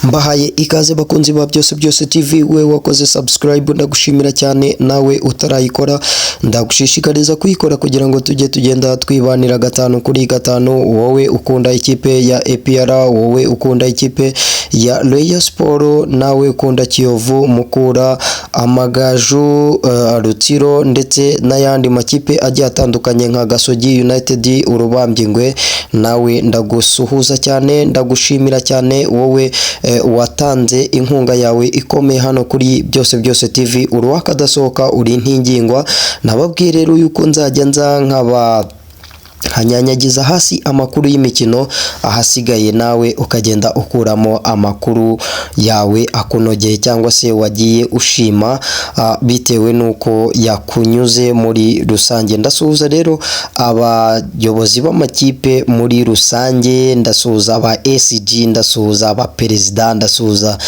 Mbahaye ikaze bakunzi ba byose TV, we wakoze subscribe ndagushimira cyane, nawe utarayikora ndagushishikariza kuyikora kugira ngo tujye tugenda twibanira gatanu kuri gatanu. Wowe ukunda ikipe ya APR, wowe ukunda ikipe ya Rayon Sport, nawe ukunda Kiyovu, Mukura, Amagaju, Rutsiro ndetse n'ayandi makipe agiye atandukanye nka Gasogi United, Urubambingwe, nawe ndagusuhuza cyane, ndagushimira cyane wowe watanze inkunga yawe ikomeye hano kuri byose TV. Uruwaka dasohoka uri ntingingwa, nababwiye rero yuko nzajya hanyanyagiza hasi amakuru y'imikino, ahasigaye nawe ukagenda ukuramo amakuru yawe akunogeye cyangwa se wagiye ushima bitewe nuko yakunyuze muri rusange. Ndasuhuza rero abayobozi b'amakipe muri rusange, ndasuhuza aba SG, ndasuhuza aba perezida, ndasuhuza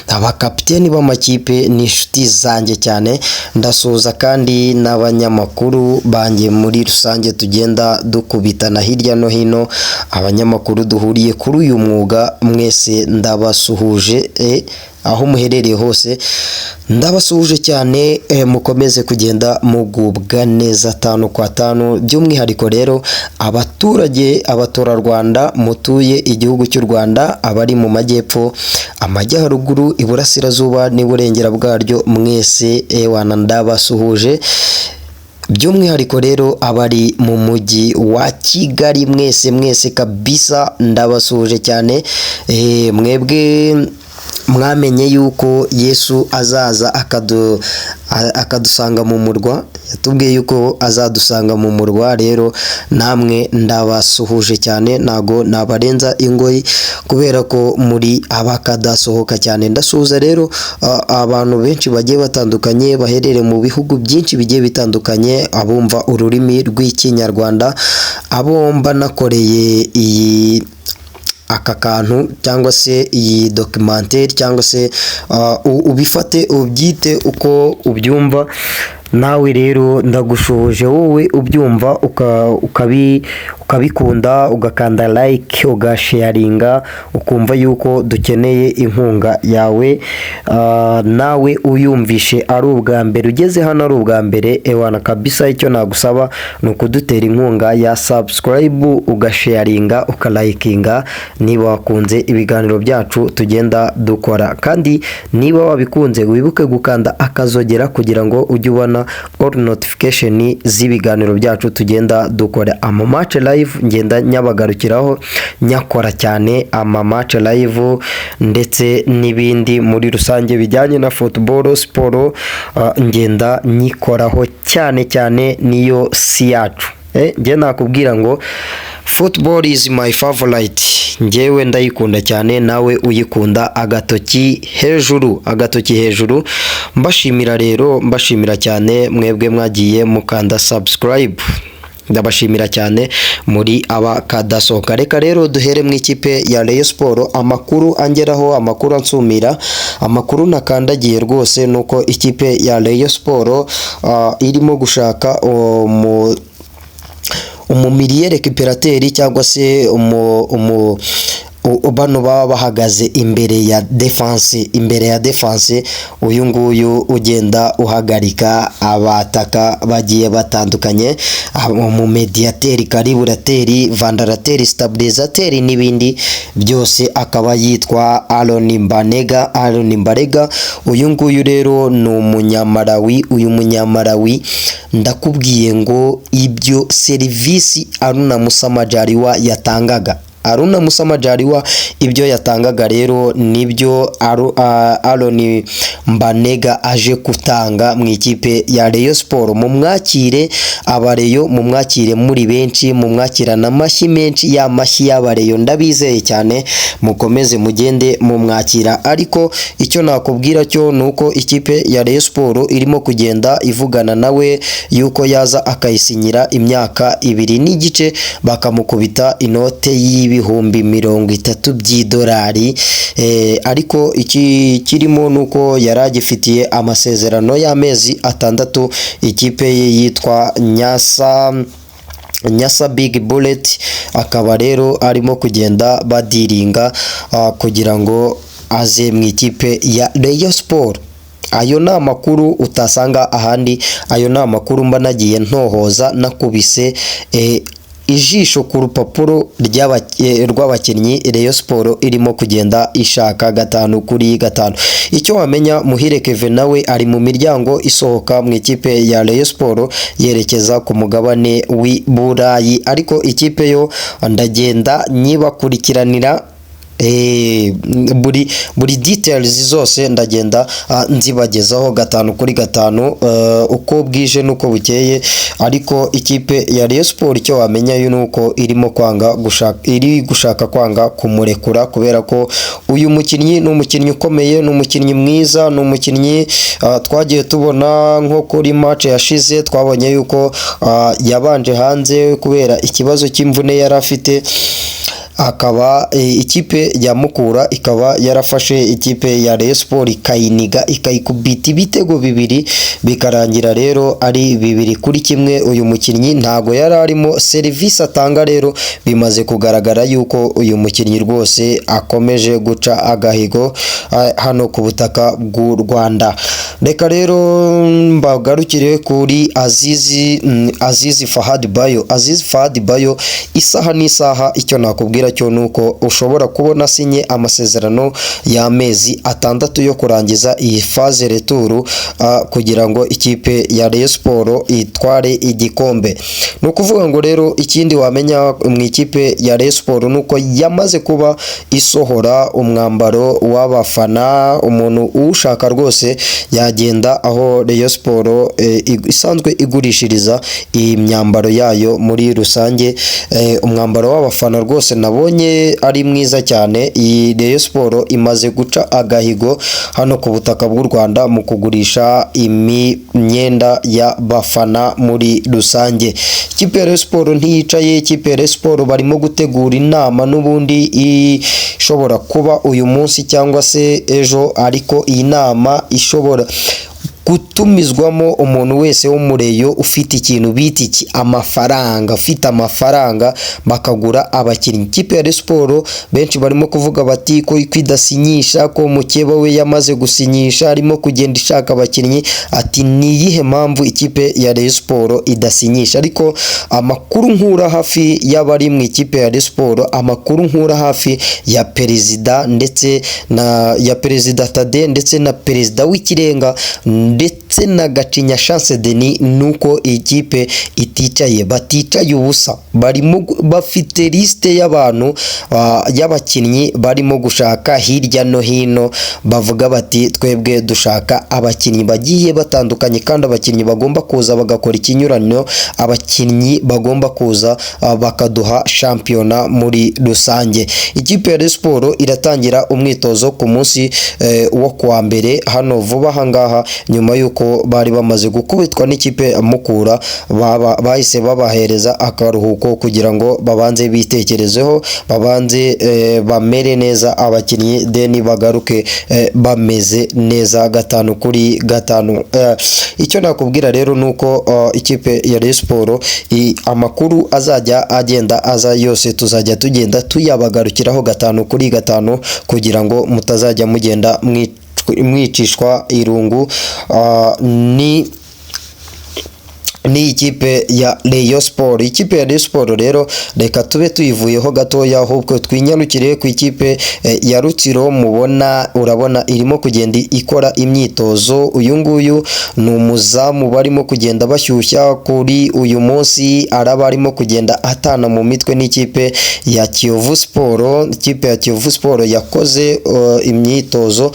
abakapiteni b'amakipe n'inshuti zanjye cyane, ndasuhuza kandi n'abanyamakuru banjye muri rusange tugenda dukubitana hirya no hino, abanyamakuru duhuriye kuri uyu mwuga, mwese ndabasuhuje aho muherereye hose, ndabasuhuje cyane. Mukomeze kugenda mugubwa neza tanu kwa tanu. By'umwihariko rero abaturage, abaturarwanda mutuye igihugu cy'u Rwanda, abari mu majyepfo, amajyaruguru, iburasirazuba n'iburengera bwaryo, mwese wana ndabasuhuje. By'umwihariko rero abari mu mujyi wa Kigali, mwese kabisa ndabasuhuje cyane. Mwebwe mwamenye yuko Yesu azaza akadusanga mu murwa, yatubwiye yuko azadusanga mu murwa, rero namwe ndabasuhuje cyane, nago nabarenza ingoyi kubera ko muri abakadasohoka cyane. Ndasuhuza rero abantu benshi bagiye batandukanye baherere mu bihugu byinshi bigiye bitandukanye, abumva ururimi rw'ikinyarwanda, abomba nakoreye iyi aka kantu cyangwa se iyi documentaire cyangwa se ubifate ubyite uko ubyumva. Nawe rero ndagushoje wowe ubyumva ukabikunda, ugakanda like, ugasharinga, ukumva yuko dukeneye inkunga yawe. Nawe uyumvishe ari ubwa mbere, ugeze hano ari ubwa mbere, ewana kabisa, icyo nagusaba ni ukudutera inkunga ya subscribe, ugasharinga, ukalikinga niba wakunze ibiganiro byacu tugenda dukora, kandi niba wabikunze wibuke gukanda akazogera kugira ngo ujye ubona all notification z'ibiganiro byacu tugenda dukora. Ama match live ngenda nyabagarukiraho, nyakora cyane ama match live ndetse n'ibindi muri rusange bijyanye na football sport, ngenda nyikoraho cyane, niyo si yacu. Nge nakubwira ngo football is my favorite, ngewe ndayikunda cyane, nawe uyikunda agatoki hejuru. Mbashimira cyane mwebwe mwagiye mukanda subscribe, ndabashimira cyane muri abakadasohoka. Reka rero duhere mu ikipe ya Rayon Sport. Amakuru angeraho, amakuru ansumira, amakuru nakandagiye rwose nuko ikipe ya Rayon Sport irimo gushaka umumiliye récupérateur cyangwa se bano baba bahagaze imbere ya defense, uyu nguyu ugenda uhagarika abataka bagiye batandukanye, mu mediateur, calibrateur, vandalateur, stabilisateur n'ibindi byose, akaba yitwa Aaron Mbarega. Uyu nguyu rero ni umunyamarawi. Uyu munyamarawi ndakubwiye ngo ibyo serivisi Aruna Musa Majaliwa yatangaga, Aruna Musa Majaliwa ibyo yatangaga rero nibyo Aaron Mbarega aje kutanga mu ikipe ya Rayon Sport. Mumwakire abareyo, mumwakire muri benshi, mumwakirana amashyi menshi, ya mashyi y'abareyo ndabizeye cyane, mukomeze mugende mumwakira. Ariko icyo nakubwira cyo nuko ikipe ya Rayon Sport irimo kugenda ivugana nawe yuko yaza akayisinyira imyaka 2 n'igice, bakamukubita inote y'ibihumbi 30 by'idolari. Ariko iki kirimo nuko yaragifitiye amasezerano y'amezi 6. Ikipe ye yitwa Nyasa Big Bullet, akaba rero arimo kugenda badiringa kugira ngo aze mu ikipe ya Rayon Sport. Ayo ni amakuru utasanga ahandi, ayo ni amakuru mba nagiye ntohoza nakubise ijisho ku rupapuro rw'abakinnyi Rayon Sport irimo kugenda ishaka 5-5. Icyo wamenya, Muhire Kevin nawe ari mu miryango isohoka mu ikipe ya Rayon Sport yerekeza ku mugabane w'i Burayi, ariko ikipe yo ndagenda nyibakurikiranira buri details zose ndagenda nzibagezaho 5-5 uko bwije nuko bukeye. Ariko ikipe ya Rayon Sport icyo wamenya yuko iri gushaka kwanga kumurekura, kubera ko uyu mukinnyi ni umukinnyi ukomeye, ni umukinnyi mwiza, ni umukinnyi twagiye tubona nko kuri match yashize twabonye yuko yabanje hanze kubera ikibazo cy'imvune yari afite, akaba ikipe ya Mukura ikaba yarafashe ikipe ya Rayon Sport ikayiniga ikayikubita ibitego 2 bikarangira rero ari 2-1. Uyu mukinnyi ntago yari arimo serivisi atanga, rero bimaze kugaragara yuko uyu mukinnyi rwose akomeje guca agahigo hano ku butaka bw'u Rwanda. Reka rero mbagarukire kuri Azizi Fahad Bayo. Azizi Fahad Bayo isaha n'isaha icyo nakubwira cyo nuko ushobora kubona sinye amasezerano y'amezi 6 yo kurangiza iyi phase retour kugira ngo ikipe ya Rayon Sport itware igikombe. No kuvuga ngo rero ikindi wamenya mu ikipe ya Rayon Sport nuko yamaze kuba isohora umwambaro w'abafana. Umuntu ushaka rwose yagenda aho Rayon Sport isanzwe igurishiriza imyambaro yayo muri rusange. Umwambaro w'abafana rwose nabonye ari mwiza cyane. Iyi Rayon Sport imaze guca agahigo hano ku butaka bw'u Rwanda mu kugurisha imyenda y'abafana muri rusange. Ikipe ya Rayon Sport ntiyicaye, ikipe ya Rayon Sport barimo gutegura inama n'ubundi ishobora kuba uyu munsi cyangwa se ejo, ariko iyi nama ishobora gutumizwamo umuntu wese w'umureyo ufite ikintu bita amafaranga, ufite amafaranga bakagura abakinnyi. Ikipe ya Rayon Sport benshi barimo kuvuga bati ko kwidasinyisha, ko mukeba we yamaze gusinyisha arimo kugenda ishaka abakinnyi. Ati ni yihe mpamvu ikipe ya Rayon Sport idasinyisha? Ariko amakuru nkura hafi y'abari mu ikipe ya Rayon Sport, amakuru nkura hafi ya perezida ndetse ya perezida Tade ndetse na perezida w'ikirenga ndetse na Gacinya Chance Denis nuko ikipe iticaye, baticaye ubusa. Barimo bafite liste y'abantu y'abakinnyi barimo gushaka hirya no hino, bavuga bati twebwe dushaka abakinnyi bagiye batandukanye, kandi abakinnyi bagomba kuza bagakora ikinyuranyo, abakinnyi bagomba kuza bakaduha shampiyona muri rusange. Ikipe ya Rayon Sport iratangira umwitozo ku munsi wo kuwa mbere hano vuba hangaha, nyuma yuko bari bamaze gukubitwa n'ikipe ya Mukura. Bahise babahereza akaruhuko kugira ngo babanze bitekerezeho, babanze bamere neza abakinnyi, deni bagaruke bameze neza 5-5. Icyo nakubwira rero nuko ikipe ya Rayon Sport amakuru azajya agenda aza yose tuzajya tugenda tuyabagarukiraho 5-5 kugira ngo mutazajya mugenda mwicishwa irungu ni ikipe ya Rayon Sport. Ikipe ya Rayon Sport rero reka tube tuyivuyeho gatoya, ahubwo twinyarukire ku ikipe ya Rutsiro. Urabona irimo kugenda ikora imyitozo. Uyu nguyu ni umuzamu barimo kugenda bashyushya kuri uyu munsi, araba arimo kugenda atana mu mitwe n'ikipe ya Kiyovu Sport. Ikipe ya Kiyovu Sport yakoze imyitozo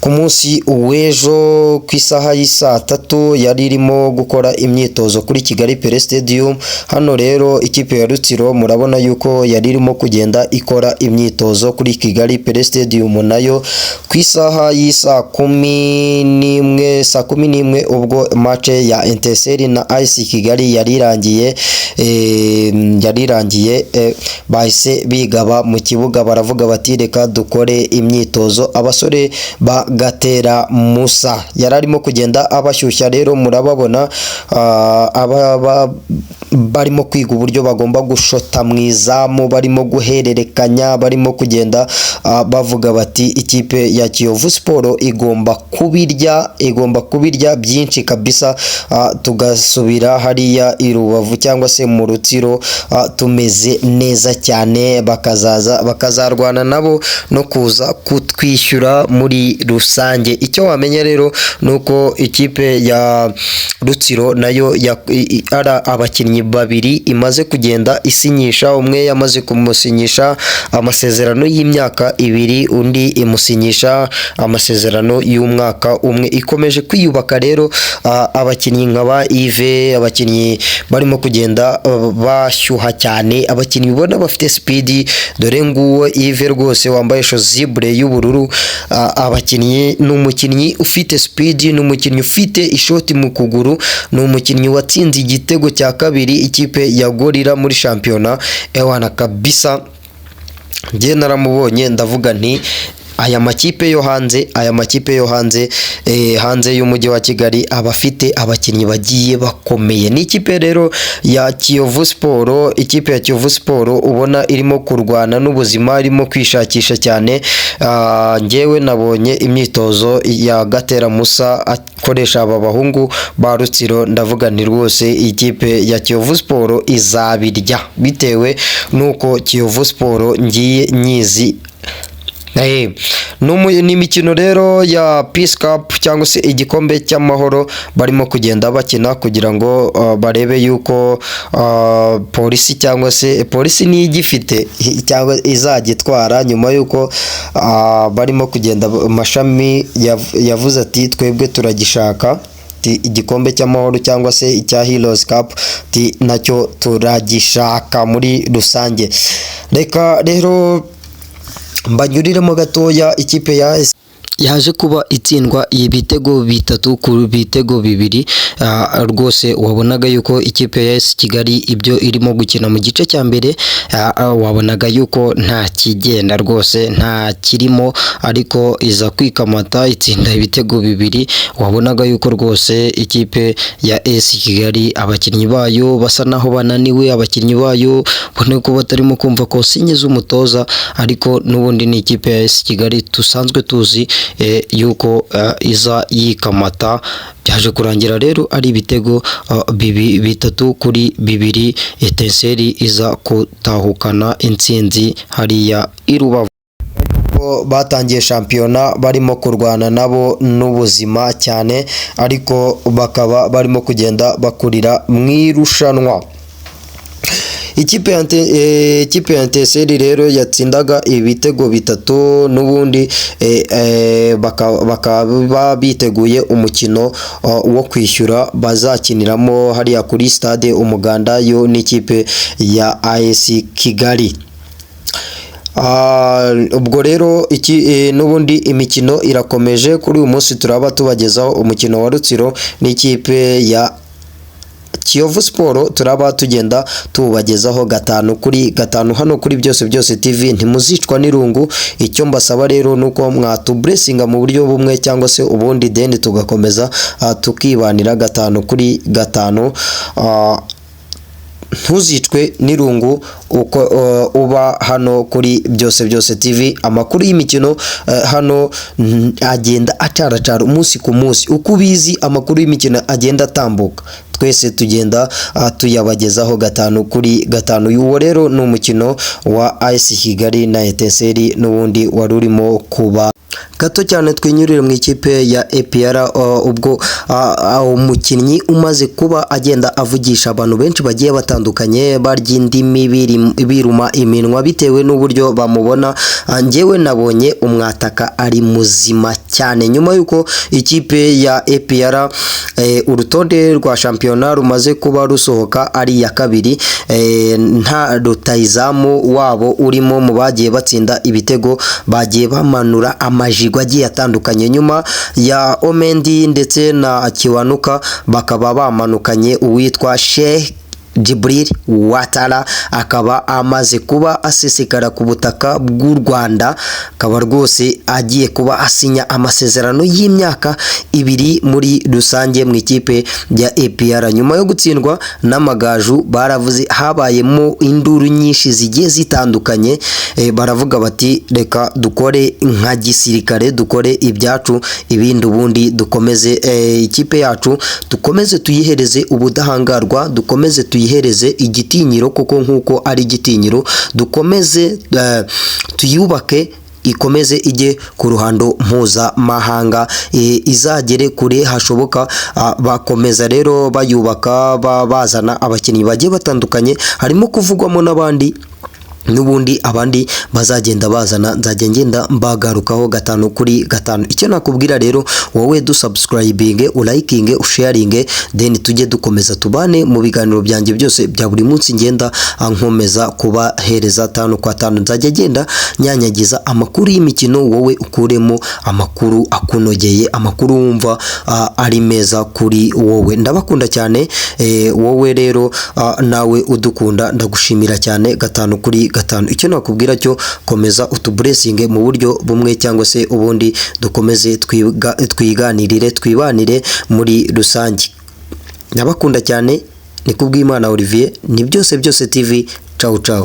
ku munsi w'ejo ku isaha y'isaa 3 yari irimo gukora imyitozo kuri Kigali Pele Stadium. Hano rero ikipe ya Rutsiro murabona yuko yari irimo kugenda ikora imyitozo kuri Kigali Pele Stadium, nayo ku isaha y'isaa 11 ubwo match ya Etincelle na AS Kigali yari irangiye, bahise bigaba mu kibuga baravuga bati reka dukore imyitozo. Abasore ba Gatera Musa yari arimo kugenda abashyushya. Rero murababona barimo kwiga uburyo bagomba gushota mu izamu, barimo guhererekanya, barimo kugenda bavuga bati ikipe ya Kiyovu Sport igomba kubirya byinshi kabisa, tugasubira hariya i Rubavu cyangwa se mu Rutsiro tumeze neza cyane, bakazarwana nabo no kuza kutwishyura muri rusange. Icyo wamenya rero nuko ikipe ya Rutsiro nayo ara abakinnyi babiri imaze kugenda isinyisha. Umwe yamaze kumusinyisha amasezerano y'imyaka 2, undi imusinyisha amasezerano y'umwaka umwe. Ikomeje kwiyubaka rero, abakinnyi nk'aba Yves, abakinnyi barimo kugenda bashyuha cyane, abakinnyi ubona bafite speed. Dore nguwo Yves rwose wambaye shozibre y'ubururu, abakinnyi n'umukinnyi ufite speed, n'umukinnyi ufite ishoti mu kuguru, n'umukinnyi watsinze igitego cya kabiri ikipe ya Gorilla muri shampiyona. Ewana kabisa, njye naramubonye ndavuga nti aya makipe yo hanze hanze y'umujyi wa Kigali abafite abakinnyi bagiye bakomeye. Ni ikipe rero ya Kiyovu Sport, ikipe ya Kiyovu Sport ubona irimo kurwana n'ubuzima, irimo kwishakisha cyane. Njyewe nabonye imyitozo ya Gatera Musa akoresha aba bahungu ba Rutsiro, ndavuga ni rwose ikipe ya Kiyovu Sport izabirya, bitewe nuko Kiyovu Sport ngiye nyizi. Ni imikino rero ya Peace Cup cyangwa se igikombe cy'amahoro barimo kugenda bakina kugira ngo barebe yuko polisi cyangwa se polisi ni igifite cyangwa izagitwara, nyuma yuko barimo kugenda. Mashami yavuze ati twebwe turagishaka igikombe cy'amahoro cyangwa se icya Heroes Cup, nacyo turagishaka muri rusange. Reka rero mbanyuriremo gatoya. Ikipe yaje kuba itsindwa ibitego 3 ku bitego 2. Rwose wabonaga yuko ikipe ya AS Kigali ibyo irimo gukina mu gice cya mbere, wabonaga yuko nta kigenda rwose, nta kirimo, ariko iza kwikamata itsinda ibitego 2. Wabonaga yuko rwose ikipe ya AS Kigali abakinnyi bayo basa naho bananiwe, abakinnyi bayo bone ko batarimo kumva ko sinye z'umutoza, ariko n'ubundi ni ikipe ya AS Kigali tusanzwe tuzi yuko iza yikamata. Byaje kurangira rero ari ibitego 3 kuri 2, Etincelle iza kutahukana intsinzi hariya i Rubavu. Batangiye shampiyona barimo kurwana nabo n'ubuzima cyane, ariko bakaba barimo kugenda bakurira mu irushanwa. Ikipe ya Etincelle rero yatsindaga ibitego 3 n'ubundi, bakaba biteguye umukino wo kwishyura bazakiniramo hariya kuri stade Umuganda yo n'ikipe ya AS Kigali. Ubwo rero n'ubundi imikino irakomeje. Kuri uyu munsi turaba tubagezaho umukino wa Rutsiro n'ikipe ya Kiyovu Sport, turaba tugenda tubagezaho 5 kuri 5 hano kuri Byose TV. Ntimuzicwa n'irungu. Icyo mbasaba rero nuko mwatublesinga mu buryo bumwe cyangwa se ubundi, then tugakomeza tukibanira 5 kuri 5. Ntuzicwe n'irungu uko uba hano kuri Byose TV. Amakuru y'imikino hano agenda acaracara umunsi ku munsi, uko ubizi amakuru y'imikino agenda atambuka, twese tugenda tuyabagezaho 5 kuri 5. Uwo rero ni umukino wa AS Kigali na Etincelle n'ubundi wari urimo kuba. Gato cyane twinyurire mu ikipe ya APR, ubwo umukinnyi umaze kuba agenda avugisha abantu benshi bagiye batandukanye, barya indimi biruma iminwa bitewe n'uburyo bamubona. Njyewe nabonye umwataka ari muzima cyane, nyuma yuko ikipe ya APR urutonde rwa shampiyona rumaze kuba rusohoka ari ya kabiri, nta rutayizamu wabo urimo mu bagiye batsinda ibitego, bagiye bamanura amajigwa agiye atandukanye. Nyuma ya Omendi ndetse na Kiwanuka bakaba bamanukanye uwitwa Sheikh Djibril Ouattara akaba amaze kuba asesekara ku butaka bw'u Rwanda, akaba rwose agiye kuba asinya amasezerano y'imyaka 2 muri rusange mu ikipe ya APR. Nyuma yo gutsindwa n'Amagaju baravuze habayemo induru nyinshi zigiye zitandukanye, baravuga bati reka dukore nka gisirikare, dukore ibyacu ibindi ubundi dukomeze ikipe yacu dukomeze tuyihereze ubudahangarwa, dukomeze tuyihereze igitinyiro kuko nkuko ari igitinyiro, dukomeze tuyubake ikomeze ijye ku ruhando mpuzamahanga, izagere kure hashoboka. Bakomeza rero bayubaka bazana abakinnyi bagiye batandukanye, harimo kuvugwamo n'abandi n'ubundi abandi bazagenda bazana, nzajya ngenda mbagarukaho 5 kuri 5. Icyo nakubwira rero wowe dusubscribinge, ulayikinge, usharinge, then tujye dukomeza tubane mu biganiro byanjye byose bya buri munsi ngenda nkomeza kubahereza 5 kwa 5. Nzajya genda nyanyagiza amakuru y'imikino, wowe ukuremo amakuru akunogeye, amakuru wumva ari meza kuri wowe. Ndabakunda cyane, wowe rero nawe udukunda ndagushimira cyane 5 kuri 5. Icyo nakubwira cyo komeza utublessinge mu buryo bumwe cyangwa se ubundi, dukomeze twiganirire twibanire muri rusange. Ndabakunda cyane, ni kubw'Imana Olivier, ni byose TV. Ciao ciao.